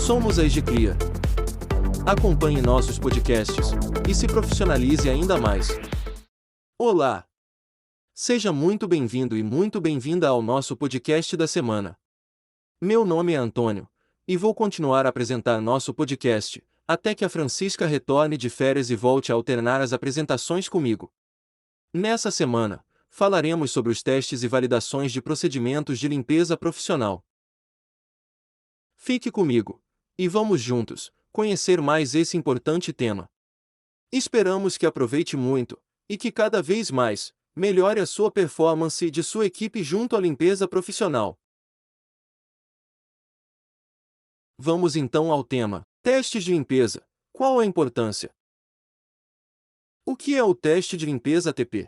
Somos a EGCLIA. Acompanhe nossos podcasts e se profissionalize ainda mais. Olá! Seja muito bem-vindo e muito bem-vinda ao nosso podcast da semana. Meu nome é Antônio, e vou continuar a apresentar nosso podcast, até que a Francisca retorne de férias e volte a alternar as apresentações comigo. Nessa semana, falaremos sobre os testes e validações de procedimentos de limpeza profissional. Fique comigo, e vamos juntos conhecer mais esse importante tema. Esperamos que aproveite muito, e que cada vez mais melhore a sua performance e de sua equipe junto à limpeza profissional. Vamos então ao tema: testes de limpeza. Qual a importância? O que é o teste de limpeza ATP?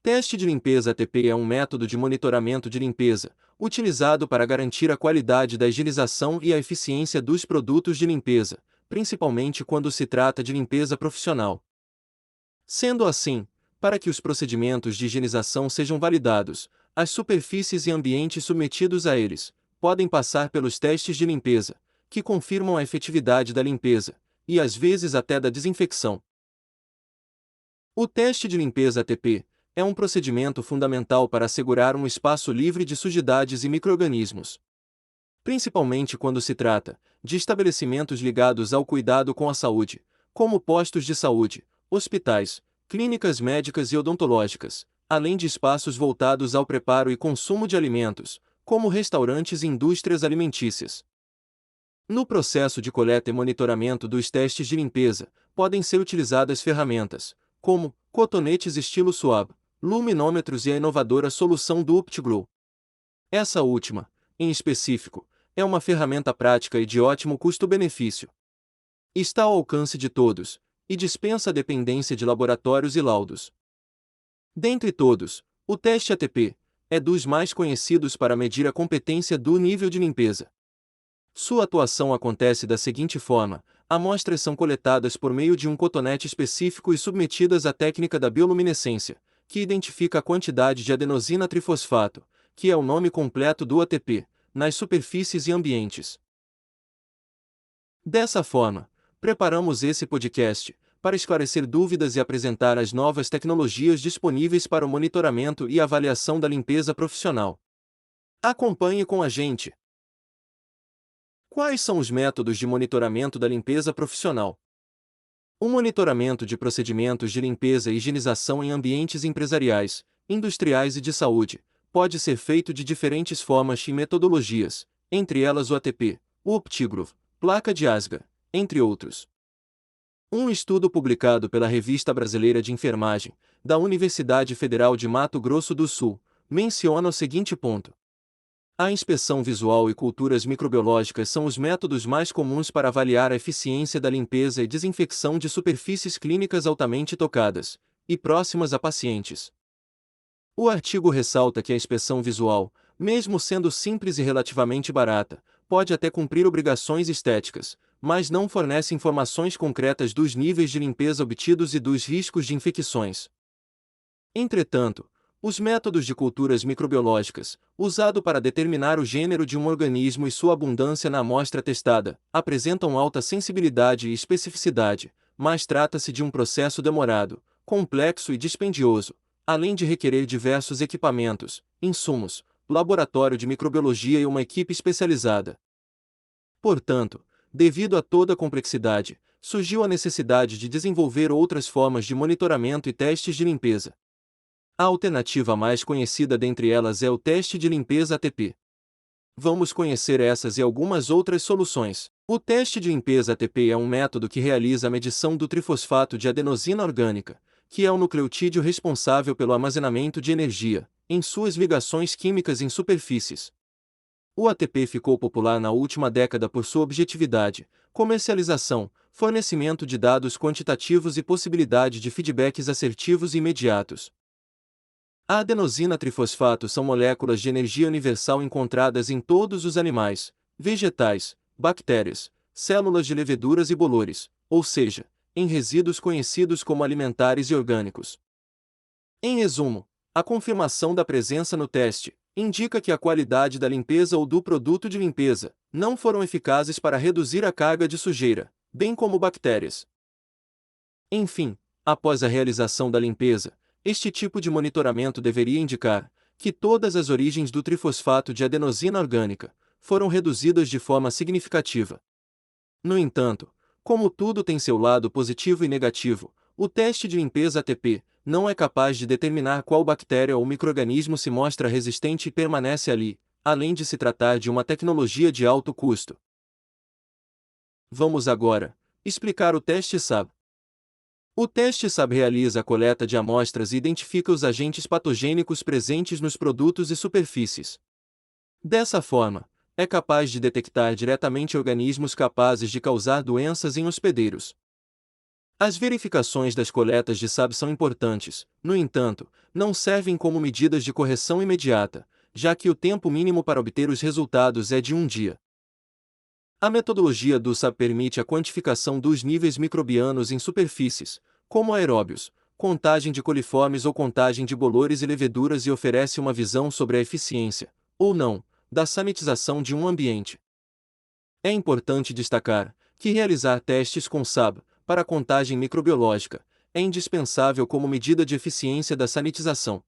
Teste de limpeza ATP é um método de monitoramento de limpeza, utilizado para garantir a qualidade da higienização e a eficiência dos produtos de limpeza, principalmente quando se trata de limpeza profissional. Sendo assim, para que os procedimentos de higienização sejam validados, as superfícies e ambientes submetidos a eles podem passar pelos testes de limpeza, que confirmam a efetividade da limpeza, e às vezes até da desinfecção. O teste de limpeza ATP é um procedimento fundamental para assegurar um espaço livre de sujidades e micro-organismos. Principalmente quando se trata de estabelecimentos ligados ao cuidado com a saúde, como postos de saúde, hospitais, clínicas médicas e odontológicas, além de espaços voltados ao preparo e consumo de alimentos, como restaurantes e indústrias alimentícias. No processo de coleta e monitoramento dos testes de limpeza, podem ser utilizadas ferramentas, como cotonetes estilo Swab, luminômetros e a inovadora solução do UptiGlow. Essa última, em específico, é uma ferramenta prática e de ótimo custo-benefício. Está ao alcance de todos, e dispensa a dependência de laboratórios e laudos. Dentre todos, o teste ATP é dos mais conhecidos para medir a competência do nível de limpeza. Sua atuação acontece da seguinte forma: amostras são coletadas por meio de um cotonete específico e submetidas à técnica da bioluminescência, que identifica a quantidade de adenosina trifosfato, que é o nome completo do ATP, nas superfícies e ambientes. Dessa forma, preparamos esse podcast para esclarecer dúvidas e apresentar as novas tecnologias disponíveis para o monitoramento e avaliação da limpeza profissional. Acompanhe com a gente! Quais são os métodos de monitoramento da limpeza profissional? O monitoramento de procedimentos de limpeza e higienização em ambientes empresariais, industriais e de saúde pode ser feito de diferentes formas e metodologias, entre elas o ATP, o UptiGlow, placa de Asgar, entre outros. Um estudo publicado pela Revista Brasileira de Enfermagem, da Universidade Federal de Mato Grosso do Sul, menciona o seguinte ponto: a inspeção visual e culturas microbiológicas são os métodos mais comuns para avaliar a eficiência da limpeza e desinfecção de superfícies clínicas altamente tocadas e próximas a pacientes. O artigo ressalta que a inspeção visual, mesmo sendo simples e relativamente barata, pode até cumprir obrigações estéticas, mas não fornece informações concretas dos níveis de limpeza obtidos e dos riscos de infecções. Entretanto, os métodos de culturas microbiológicas, usado para determinar o gênero de um organismo e sua abundância na amostra testada, apresentam alta sensibilidade e especificidade, mas trata-se de um processo demorado, complexo e dispendioso, além de requerer diversos equipamentos, insumos, laboratório de microbiologia e uma equipe especializada. Portanto, devido a toda a complexidade, surgiu a necessidade de desenvolver outras formas de monitoramento e testes de limpeza. A alternativa mais conhecida dentre elas é o teste de limpeza ATP. Vamos conhecer essas e algumas outras soluções. O teste de limpeza ATP é um método que realiza a medição do trifosfato de adenosina orgânica, que é o nucleotídeo responsável pelo armazenamento de energia, em suas ligações químicas em superfícies. O ATP ficou popular na última década por sua objetividade, comercialização, fornecimento de dados quantitativos e possibilidade de feedbacks assertivos e imediatos. A adenosina trifosfato são moléculas de energia universal encontradas em todos os animais, vegetais, bactérias, células de leveduras e bolores, ou seja, em resíduos conhecidos como alimentares e orgânicos. Em resumo, a confirmação da presença no teste indica que a qualidade da limpeza ou do produto de limpeza não foram eficazes para reduzir a carga de sujeira, bem como bactérias. Enfim, após a realização da limpeza, este tipo de monitoramento deveria indicar que todas as origens do trifosfato de adenosina orgânica foram reduzidas de forma significativa. No entanto, como tudo tem seu lado positivo e negativo, o teste de limpeza ATP não é capaz de determinar qual bactéria ou micro-organismo se mostra resistente e permanece ali, além de se tratar de uma tecnologia de alto custo. Vamos agora explicar o teste SAB. O teste SAB realiza a coleta de amostras e identifica os agentes patogênicos presentes nos produtos e superfícies. Dessa forma, é capaz de detectar diretamente organismos capazes de causar doenças em hospedeiros. As verificações das coletas de SAB são importantes, no entanto, não servem como medidas de correção imediata, já que o tempo mínimo para obter os resultados é de um dia. A metodologia do SAB permite a quantificação dos níveis microbianos em superfícies, como aeróbios, contagem de coliformes ou contagem de bolores e leveduras e oferece uma visão sobre a eficiência, ou não, da sanitização de um ambiente. É importante destacar que realizar testes com SAB para contagem microbiológica é indispensável como medida de eficiência da sanitização.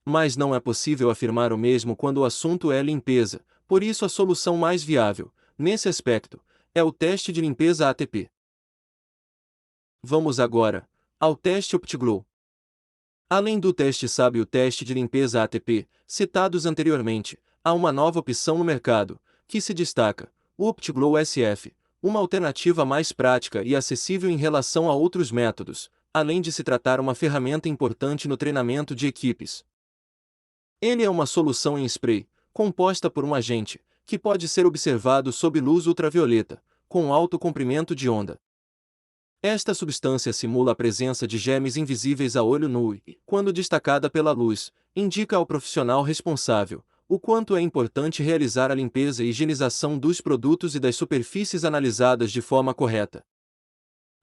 Mas não é possível afirmar o mesmo quando o assunto é limpeza, por isso a solução mais viável, nesse aspecto, é o teste de limpeza ATP. Vamos agora ao teste OptiGlow. Além do teste SAB e o teste de limpeza ATP, citados anteriormente, há uma nova opção no mercado, que se destaca, o OptiGlow SF, uma alternativa mais prática e acessível em relação a outros métodos, além de se tratar uma ferramenta importante no treinamento de equipes. Ele é uma solução em spray, composta por um agente, que pode ser observado sob luz ultravioleta, com alto comprimento de onda. Esta substância simula a presença de germes invisíveis a olho nu e, quando destacada pela luz, indica ao profissional responsável o quanto é importante realizar a limpeza e higienização dos produtos e das superfícies analisadas de forma correta.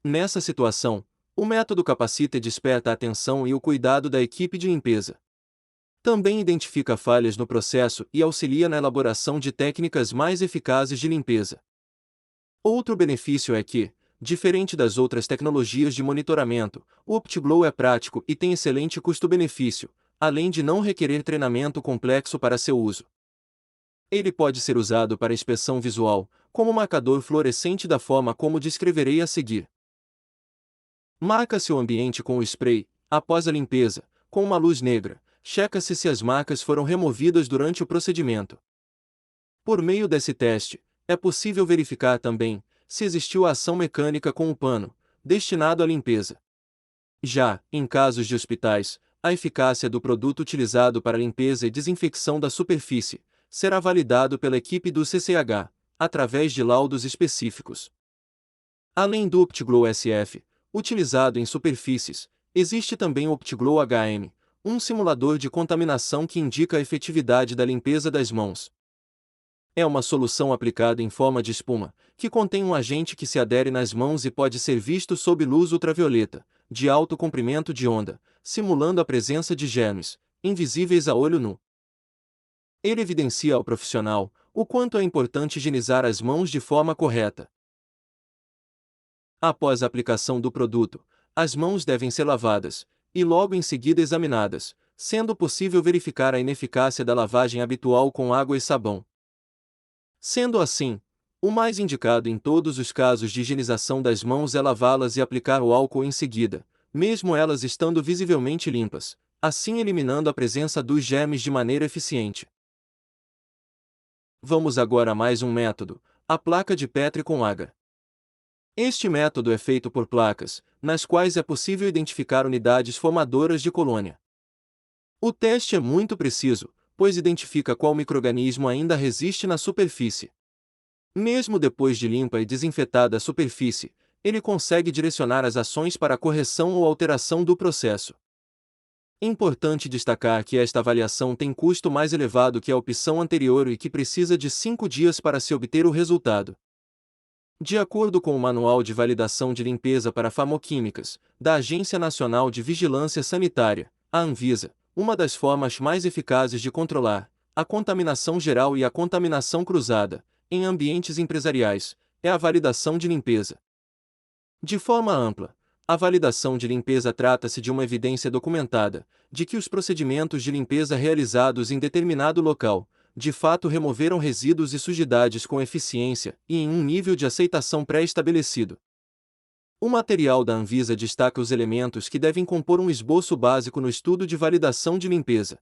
Nessa situação, o método capacita e desperta a atenção e o cuidado da equipe de limpeza. Também identifica falhas no processo e auxilia na elaboração de técnicas mais eficazes de limpeza. Outro benefício é que, diferente das outras tecnologias de monitoramento, o OptiGlow é prático e tem excelente custo-benefício, além de não requerer treinamento complexo para seu uso. Ele pode ser usado para inspeção visual, como marcador fluorescente da forma como descreverei a seguir. Marca-se o ambiente com o spray, após a limpeza, com uma luz negra, checa-se se as marcas foram removidas durante o procedimento. Por meio desse teste, é possível verificar também se existiu a ação mecânica com o pano, destinado à limpeza. Já, em casos de hospitais, a eficácia do produto utilizado para limpeza e desinfecção da superfície será validado pela equipe do CCH, através de laudos específicos. Além do OptiGlow SF, utilizado em superfícies, existe também o OptiGlow HM, um simulador de contaminação que indica a efetividade da limpeza das mãos. É uma solução aplicada em forma de espuma, que contém um agente que se adere nas mãos e pode ser visto sob luz ultravioleta, de alto comprimento de onda, simulando a presença de germes, invisíveis a olho nu. Ele evidencia ao profissional o quanto é importante higienizar as mãos de forma correta. Após a aplicação do produto, as mãos devem ser lavadas, e logo em seguida examinadas, sendo possível verificar a ineficácia da lavagem habitual com água e sabão. Sendo assim, o mais indicado em todos os casos de higienização das mãos é lavá-las e aplicar o álcool em seguida, mesmo elas estando visivelmente limpas, assim eliminando a presença dos germes de maneira eficiente. Vamos agora a mais um método, a placa de Petri com agar. Este método é feito por placas, nas quais é possível identificar unidades formadoras de colônia. O teste é muito preciso, pois identifica qual micro-organismo ainda resiste na superfície. Mesmo depois de limpa e desinfetada a superfície, ele consegue direcionar as ações para a correção ou alteração do processo. Importante destacar que esta avaliação tem custo mais elevado que a opção anterior e que precisa de 5 dias para se obter o resultado. De acordo com o Manual de Validação de Limpeza para Farmoquímicas, da Agência Nacional de Vigilância Sanitária, a Anvisa, uma das formas mais eficazes de controlar A contaminação geral e a contaminação cruzada, em ambientes empresariais, é a validação de limpeza. De forma ampla, a validação de limpeza trata-se de uma evidência documentada de que os procedimentos de limpeza realizados em determinado local, de fato removeram resíduos e sujidades com eficiência e em um nível de aceitação pré-estabelecido. O material da Anvisa destaca os elementos que devem compor um esboço básico no estudo de validação de limpeza.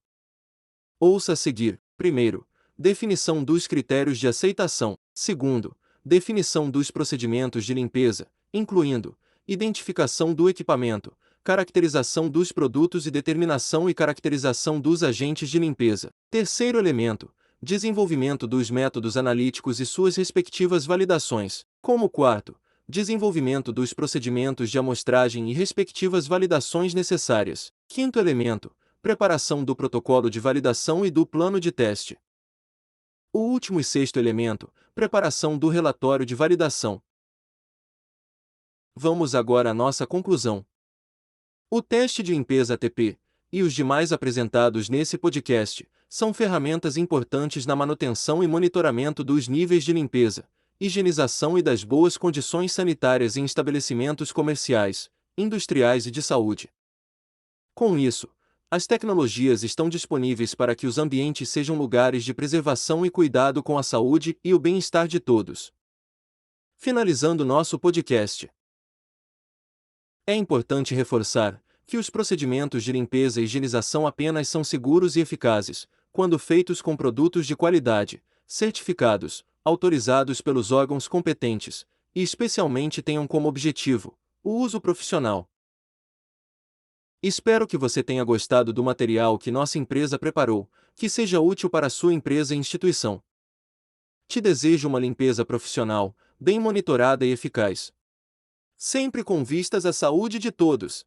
Ouça a seguir: primeiro, definição dos critérios de aceitação; segundo, definição dos procedimentos de limpeza, incluindo identificação do equipamento, caracterização dos produtos e determinação e caracterização dos agentes de limpeza. Terceiro elemento, desenvolvimento dos métodos analíticos e suas respectivas validações. Como quarto, desenvolvimento dos procedimentos de amostragem e respectivas validações necessárias. Quinto elemento, preparação do protocolo de validação e do plano de teste. O último e sexto elemento, preparação do relatório de validação. Vamos agora à nossa conclusão. O teste de limpeza ATP e os demais apresentados nesse podcast são ferramentas importantes na manutenção e monitoramento dos níveis de limpeza, higienização e das boas condições sanitárias em estabelecimentos comerciais, industriais e de saúde. Com isso, as tecnologias estão disponíveis para que os ambientes sejam lugares de preservação e cuidado com a saúde e o bem-estar de todos. Finalizando nosso podcast. É importante reforçar que os procedimentos de limpeza e higienização apenas são seguros e eficazes quando feitos com produtos de qualidade, certificados, autorizados pelos órgãos competentes, e especialmente tenham como objetivo o uso profissional. Espero que você tenha gostado do material que nossa empresa preparou, que seja útil para a sua empresa e instituição. Te desejo uma limpeza profissional, bem monitorada e eficaz, sempre com vistas à saúde de todos.